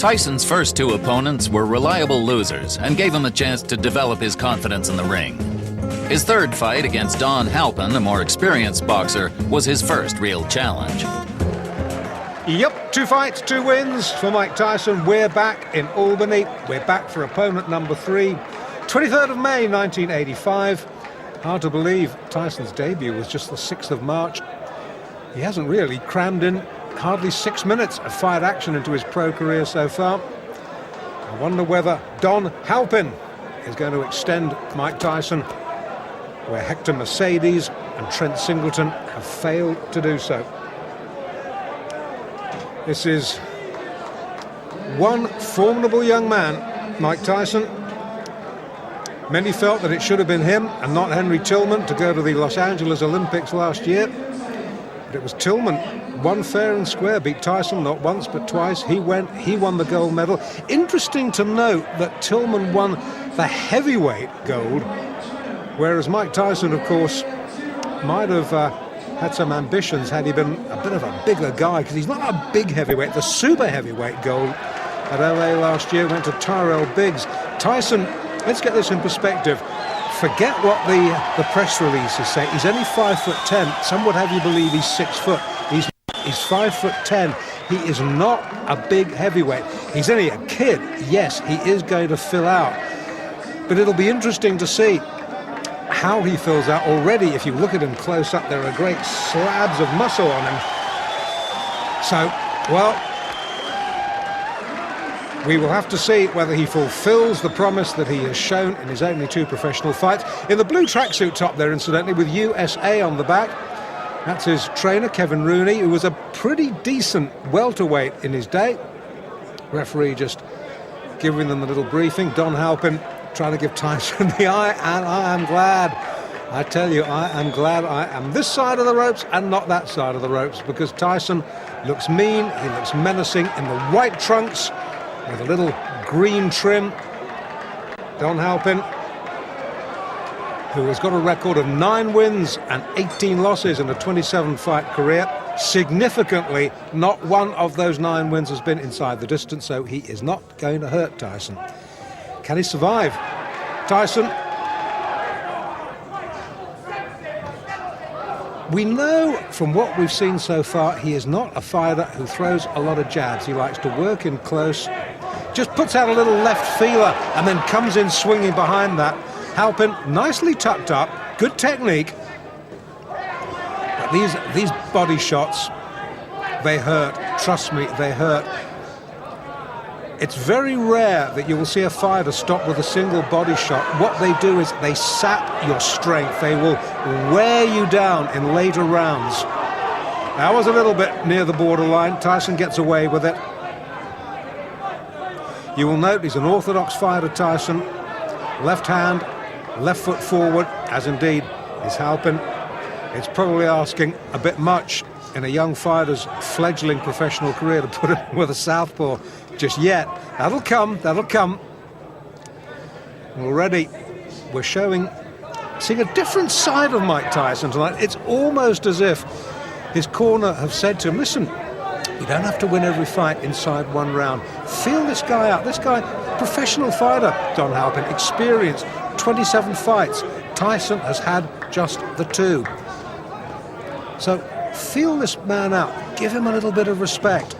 Tyson's first two opponents were reliable losers and gave him a chance to develop his confidence in the ring. His third fight against Don Halpin, a more experienced boxer, was his first real challenge. Yep, 2 fights, 2 wins for Mike Tyson. We're back in Albany. We're back for opponent number 3. 23rd of May, 1985. Hard to believe Tyson's debut was just the 6th of March. He hasn't really crammed in hardly 6 minutes of fight action into his pro career so far. I wonder whether Don Halpin is going to extend Mike Tyson where Hector Mercedes and Trent Singleton have failed to do so. This is one formidable young man, Mike Tyson. Many felt that it should have been him and not Henry Tillman to go to the Los Angeles Olympics last year. But it was Tillman, won fair and square, beat Tyson not once but twice. He won the gold medal. Interesting to note that Tillman won the heavyweight gold, whereas Mike Tyson, of course, might have had some ambitions had he been a bit of a bigger guy, because he's not a big heavyweight. The super heavyweight gold at LA last year went to Tyrell Biggs. Tyson, let's get this in perspective. Forget what the press releases say. He's only 5'10". Some would have you believe he's 6 foot. He's 5'10". He is not a big heavyweight. He's only a kid. Yes, he is going to fill out, but it'll be interesting to see how he fills out. Already, if you look at him close up, there are great slabs of muscle on him. So, well, we will have to see whether he fulfills the promise that he has shown in his only 2 professional fights. In the blue tracksuit top there, incidentally, with USA on the back, that's his trainer, Kevin Rooney, who was a pretty decent welterweight in his day. Referee just giving them a little briefing. Don Halpin trying to give Tyson the eye, and I am glad. I tell you, I am glad I am this side of the ropes and not that side of the ropes, because Tyson looks mean, he looks menacing in the white trunks with a little green trim. Don Halpin, who has got a record of 9 wins and 18 losses in a 27-fight career. Significantly, not one of those 9 wins has been inside the distance, so he is not going to hurt Tyson. Can he survive? Tyson, we know from what we've seen so far, he is not a fighter who throws a lot of jabs. He likes to work in close, just puts out a little left feeler and then comes in swinging behind that. Halpin, nicely tucked up, good technique. But these body shots, they hurt. Trust me, they hurt. It's very rare that you will see a fighter stop with a single body shot. What they do is they sap your strength. They will wear you down in later rounds. That was a little bit near the borderline. Tyson gets away with it. You will note he's an orthodox fighter, Tyson. Left hand, left foot forward, as indeed is Halpin. It's probably asking a bit much in a young fighter's fledgling professional career to put him with a southpaw just yet. That'll come, that'll come. Already we're seeing a different side of Mike Tyson tonight. It's almost as if his corner have said to him, listen, you don't have to win every fight inside 1 round. Feel this guy out. This guy, professional fighter, Don Halpin, experienced 27 fights. Tyson has had just the 2. So feel this man out. Give him a little bit of respect.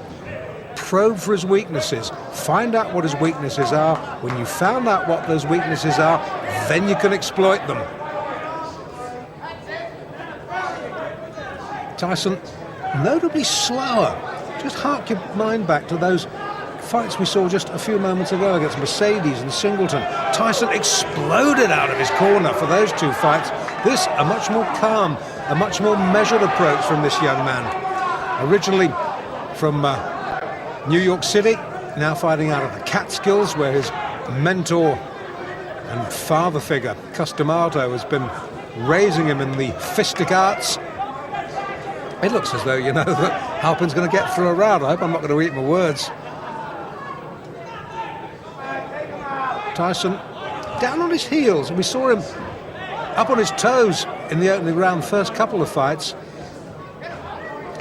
Probe for his weaknesses. Find out what his weaknesses are. When you found out what those weaknesses are, then you can exploit them. Tyson, notably slower. Just hark your mind back to those fights we saw just a few moments ago against Mercedes and Singleton. Tyson exploded out of his corner for those 2 fights. This, a much more calm, a much more measured approach from this young man. Originally from New York City, now fighting out of the Catskills, where his mentor and father figure, Customato, has been raising him in the fistic arts. It looks as though, you know, that Halpin's going to get through a round. I hope I'm not going to eat my words. Tyson down on his heels, and we saw him up on his toes in the opening round, first couple of fights.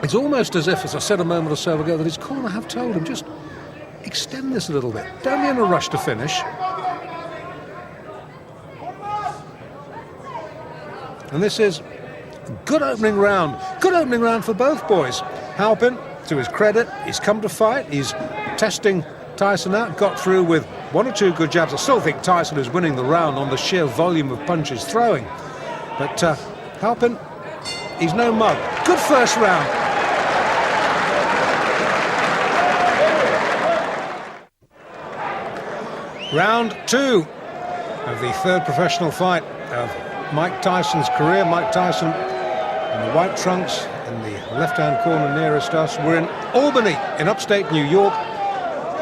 It's almost as if, as I said a moment or so ago, that his corner have told him, just extend this a little bit. Don't be in a rush to finish. And this is a good opening round. Good opening round for both boys. Halpin, to his credit, he's come to fight. He's testing Tyson out, got through with one or two good jabs. I still think Tyson is winning the round on the sheer volume of punches throwing. But Halpin, he's no mug. Good first round. Round 2 of the third professional fight of Mike Tyson's career. Mike Tyson in the white trunks in the left-hand corner nearest us. We're in Albany in upstate New York.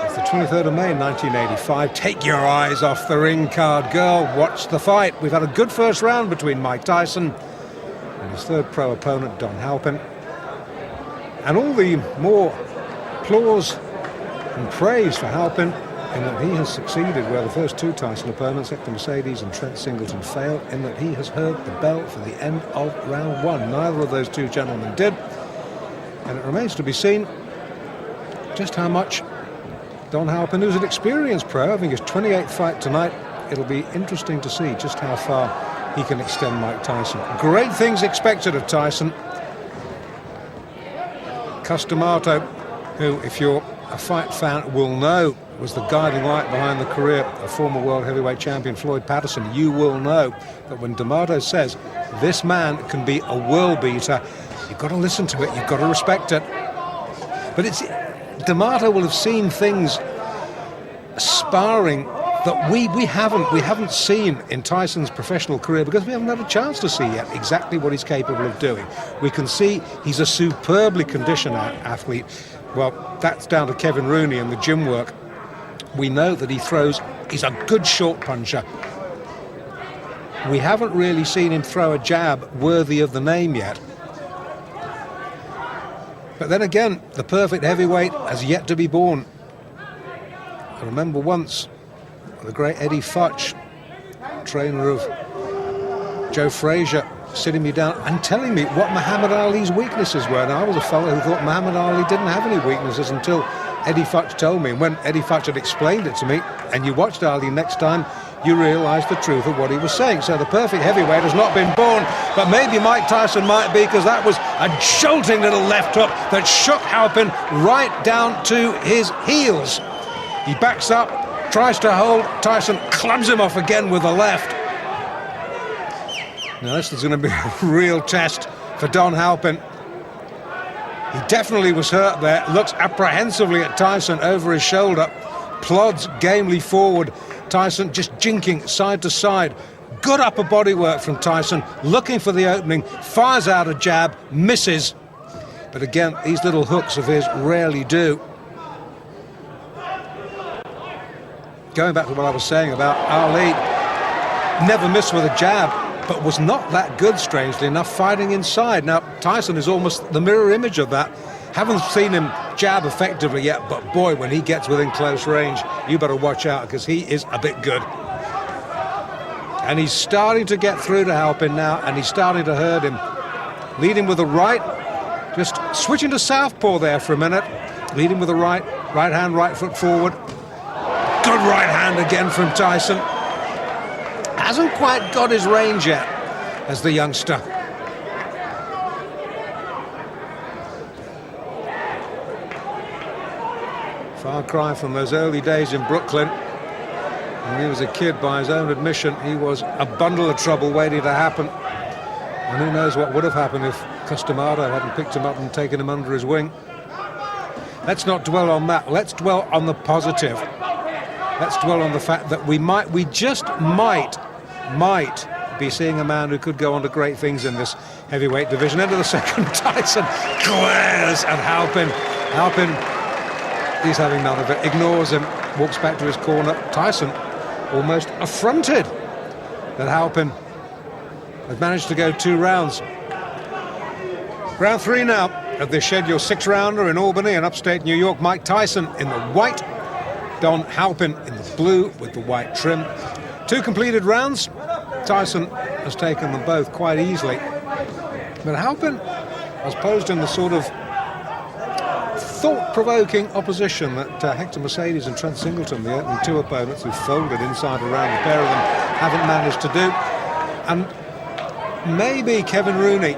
It's the 23rd of May 1985. Take your eyes off the ring card, girl. Watch the fight. We've had a good first round between Mike Tyson and his third pro opponent, Don Halpin. And all the more applause and praise for Halpin in that he has succeeded where the first two Tyson opponents, Hector Mercedes and Trent Singleton, failed, in that he has heard the bell for the end of round 1. Neither of those two gentlemen did. And it remains to be seen just how much Don Halpin, who's an experienced pro, having his 28th fight tonight, it'll be interesting to see just how far he can extend Mike Tyson. Great things expected of Tyson. Cus D'Amato, who, if you're a fight fan, will know was the guiding light behind the career of former world heavyweight champion Floyd Patterson. You will know that when D'Amato says this man can be a world beater, you've got to listen to it, you've got to respect it. But it's D'Amato will have seen things sparring that we haven't seen in Tyson's professional career, because we haven't had a chance to see yet exactly what he's capable of doing. We can see he's a superbly conditioned athlete. Well, that's down to Kevin Rooney and the gym work. We know that he's a good short puncher. We haven't really seen him throw a jab worthy of the name yet. But then again, the perfect heavyweight has yet to be born. I remember once the great Eddie Futch, trainer of Joe Frazier, sitting me down and telling me what Muhammad Ali's weaknesses were. Now, I was a fellow who thought Muhammad Ali didn't have any weaknesses until Eddie Futch told me. And when Eddie Futch had explained it to me, and you watched Ali next time, you realised the truth of what he was saying. So the perfect heavyweight has not been born, but maybe Mike Tyson might be, because that was a jolting little left hook that shook Halpin right down to his heels. He backs up, tries to hold, Tyson clubs him off again with the left. Now this is going to be a real test for Don Halpin. He definitely was hurt there, looks apprehensively at Tyson over his shoulder, plods gamely forward. Tyson just jinking side to side. Good upper body work from Tyson, looking for the opening, fires out a jab, misses. But again, these little hooks of his rarely do. Going back to what I was saying about Ali, never missed with a jab, but was not that good, strangely enough, fighting inside. Now, Tyson is almost the mirror image of that. Haven't seen him jab effectively yet, but boy, when he gets within close range, you better watch out, because he is a bit good. And he's starting to get through to Halpin now, and he's starting to hurt him. Leading with the right, just switching to southpaw there for a minute. Leading with the right hand, right foot forward. Good right hand again from Tyson. Hasn't quite got his range yet as the youngster. Far cry from those early days in Brooklyn. When he was a kid, by his own admission, he was a bundle of trouble waiting to happen. And who knows what would have happened if Cus D'Amato hadn't picked him up and taken him under his wing. Let's not dwell on that. Let's dwell on the positive. Let's dwell on the fact that we just might be seeing a man who could go on to great things in this heavyweight division. Into the second, Tyson glares at Halpin. Halpin, he's having none of it, ignores him, walks back to his corner. Tyson almost affronted that Halpin had managed to go 2 rounds. Round 3 now of this scheduled 6-rounder in Albany in upstate New York. Mike Tyson in the white, Don Halpin in the blue with the white trim. 2 completed rounds. Tyson has taken them both quite easily. But Halpin has posed in the sort of thought-provoking opposition that Hector Mercedes and Trent Singleton, the opening two opponents who folded inside around, the pair of them haven't managed to do. And maybe Kevin Rooney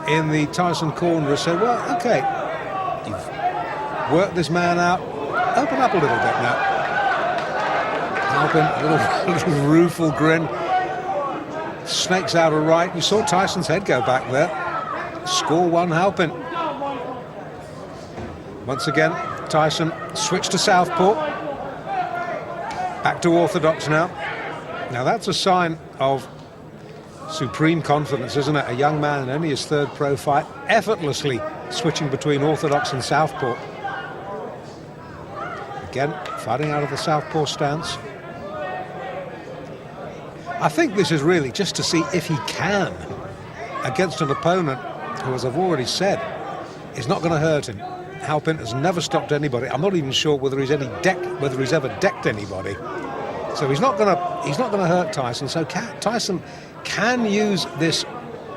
in the Tyson corner has said, well, OK, you've worked this man out, open up a little bit now. Halpin, a little rueful grin, snakes out a right. You saw Tyson's head go back there. Score one, Halpin. Once again, Tyson switched to southpaw. Back to orthodox now. Now that's a sign of supreme confidence, isn't it? A young man in only his third pro fight, effortlessly switching between orthodox and southpaw. Again, fighting out of the southpaw stance. I think this is really just to see if he can, against an opponent who, as I've already said, is not going to hurt him. Halpin has never stopped anybody. I'm not even sure whether he's ever decked anybody. So he's not going to hurt Tyson. So Tyson can use this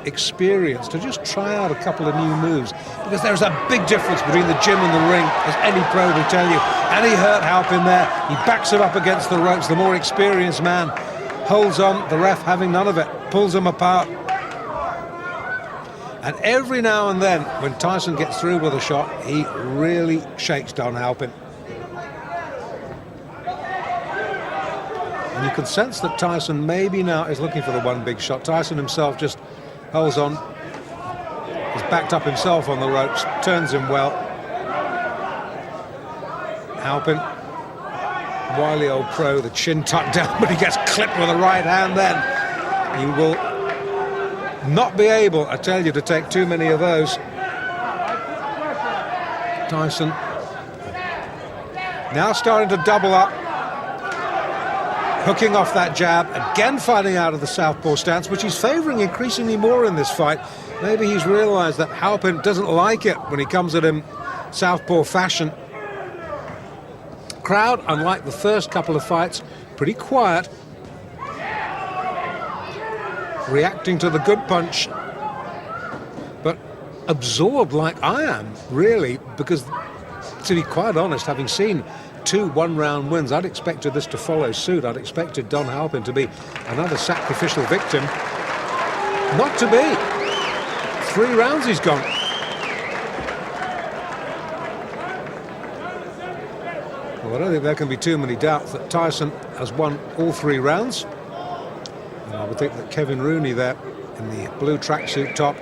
experience to just try out a couple of new moves, because there's a big difference between the gym and the ring, as any pro will tell you. And he hurt Halpin there. He backs him up against the ropes. The more experienced man holds on, the ref having none of it, pulls him apart. And every now and then, when Tyson gets through with a shot, he really shakes Don Halpin. And you can sense that Tyson maybe now is looking for the one big shot. Tyson himself just holds on. He's backed up himself on the ropes, turns him well. Halpin, wily old pro, the chin tucked down, but he gets clipped with a right hand then. He will not be able, I tell you, to take too many of those. Tyson now starting to double up, hooking off that jab, again fighting out of the southpaw stance, which he's favouring increasingly more in this fight. Maybe he's realised that Halpin doesn't like it when he comes at him southpaw fashion. Crowd, unlike the first couple of fights, pretty quiet, reacting to the good punch, but absorbed like I am, really, because, to be quite honest, having seen 2 one-round wins, I'd expected this to follow suit. I'd expected Don Halpin to be another sacrificial victim. Not to be. 3 rounds he's gone. Well, I don't think there can be too many doubts that Tyson has won all 3 rounds. And I would think that Kevin Rooney there in the blue tracksuit top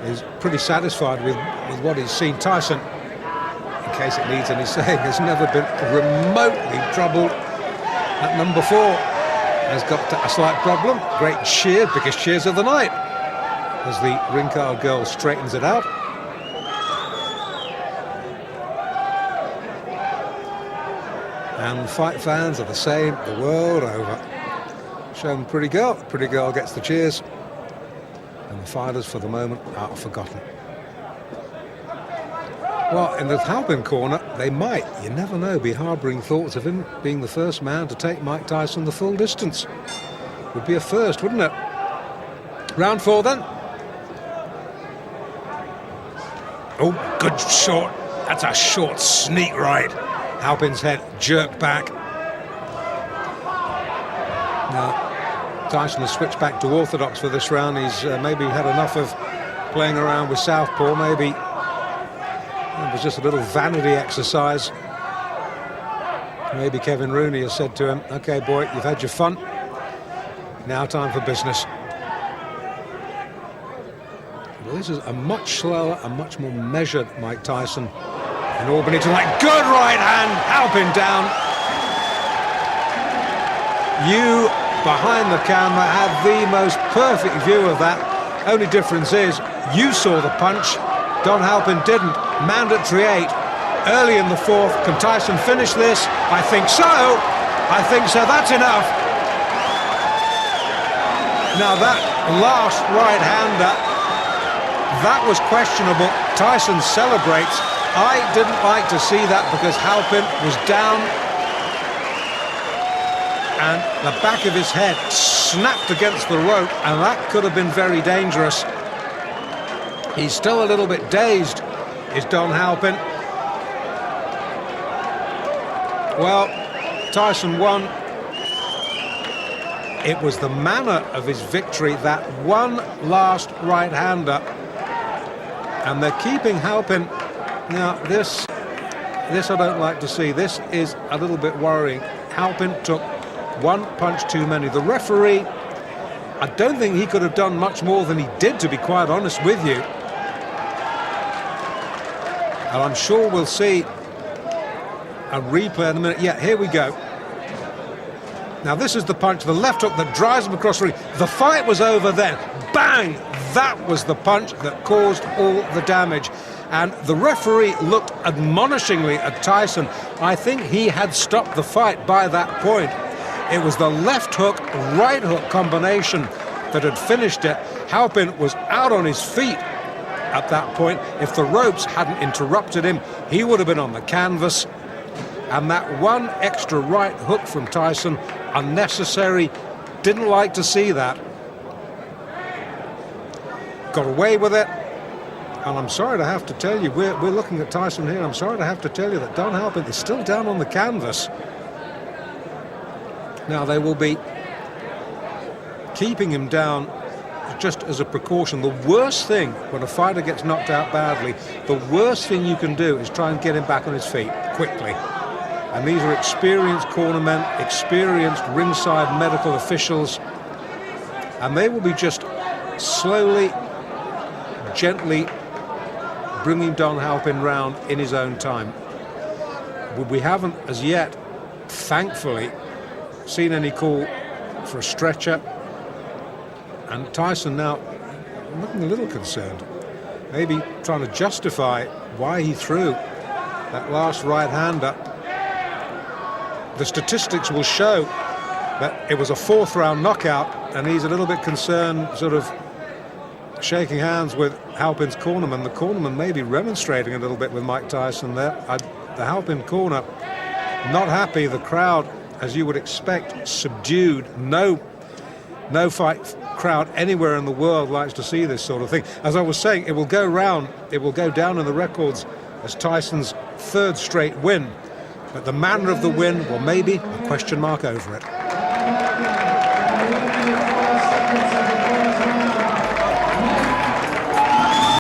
is pretty satisfied with what he's seen. Tyson, in case it needs any saying, has never been remotely troubled at number 4. Has got a slight problem. Great cheer, biggest cheers of the night, as the ring card girl straightens it out. And fight fans are the same the world over. Show them pretty girl. Pretty girl gets the cheers. And the fighters, for the moment, are forgotten. Well, in the Halpin corner, they might, you never know, be harbouring thoughts of him being the first man to take Mike Tyson the full distance. Would be a first, wouldn't it? Round 4 then. Oh, good short. That's a short sneak right. Halpin's head jerked back. Now, Tyson has switched back to orthodox for this round. He's maybe had enough of playing around with southpaw. Maybe it was just a little vanity exercise. Maybe Kevin Rooney has said to him, OK, boy, you've had your fun. Now time for business. Well, this is a much slower and much more measured Mike Tyson. And Albany tonight, good right hand, Halpin down. You, behind the camera, have the most perfect view of that. Only difference is, you saw the punch, Don Halpin didn't. Mandatory 8, early in the 4th. Can Tyson finish this? I think so. I think so, that's enough. Now that last right-hander, that was questionable. Tyson celebrates. I didn't like to see that because Halpin was down and the back of his head snapped against the rope, and that could have been very dangerous. He's still a little bit dazed, is Don Halpin. Well, Tyson won. It was the manner of his victory, that one last right-hander. And they're keeping Halpin. Now, this I don't like to see. This is a little bit worrying. Halpin took one punch too many. The referee, I don't think he could have done much more than he did, to be quite honest with you. And I'm sure we'll see a replay in a minute. Yeah, here we go. Now this is the punch, the left hook that drives him across the ring. The fight was over then. Bang! That was the punch that caused all the damage. And the referee looked admonishingly at Tyson. I think he had stopped the fight by that point. It was the left hook, right hook combination that had finished it. Halpin was out on his feet at that point. If the ropes hadn't interrupted him, he would have been on the canvas. And that one extra right hook from Tyson, unnecessary, didn't like to see that. Got away with it. And I'm sorry to have to tell you, we're looking at Tyson here, I'm sorry to have to tell you that Don Halpin is still down on the canvas. Now they will be keeping him down just as a precaution. The worst thing when a fighter gets knocked out badly, the worst thing you can do is try and get him back on his feet quickly. And these are experienced cornermen, experienced ringside medical officials, and they will be just slowly, gently bringing Don Halpin round in his own time. We haven't as yet, thankfully, seen any call for a stretcher. And Tyson now looking a little concerned, maybe trying to justify why he threw that last right-hander. The statistics will show that it was a fourth-round knockout, and he's a little bit concerned, sort of shaking hands with Halpin's cornerman. The cornerman may be remonstrating a little bit with Mike Tyson there. The Halpin corner not happy. The crowd, as you would expect, subdued. No fight crowd anywhere in the world likes to see this sort of thing. As I was saying, it will go round, it will go down in the records as Tyson's third straight win. But the manner of the win, well, maybe a question mark over it.